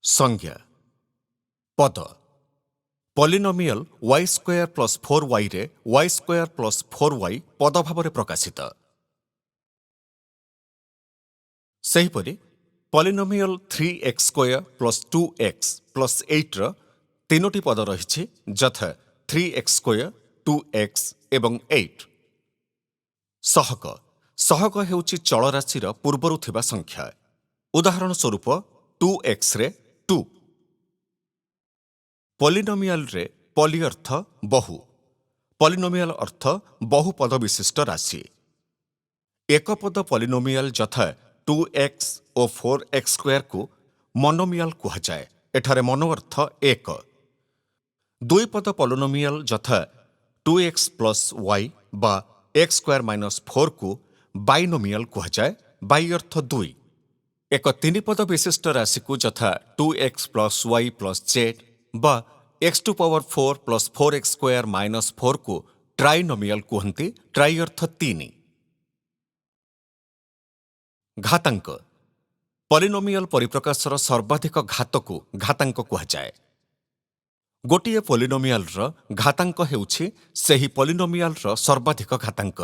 संज्ञा पद polynomial y square plus 4y रे y स्क्वायर प्लस 4y पद भाव प्रकाशित। सेहीपरि polynomial 3x square plus 2x plus 8 र तीनोटी पद रही जथा 3x स्क्वायर 2x एवं 8। सहग सहग हेउची चल राशि पूर्वरु थिबा संख्या। उदाहरण स्वरूप 2x रे 2। पॉलिनोमियल रे पॉली अर्थ बहु, पॉलिनोमियल अर्थ बहु पद विशिष्ट राशि। एक पद पॉलिनोमियल जथा 2x और 4x स्क्वायर को मोनोमियल कहा जाए। एठारे मोनो अर्थ एक। दुई पद पॉलिनोमियल जथा 2x प्लस y बा x स्क्वायर माइनस 4 को बाइनोमियल कहा जाए। बाई अर्थ दुई। एक तीन पद विशिष्ट राशि को जथा 2x plus y plus z बा x to power 4 plus 4x square minus 4 को ट्राइनोमियल कहते। ट्राई अर्थ तीन। घातांक पॉलिनोमियल परिप्रकाशर सर्वाधिक घात को घातांक कहा जाए। गोटिए पॉलिनोमियल र घातांक हेउछि सेही पॉलिनोमियल र सर्वाधिक घातांक।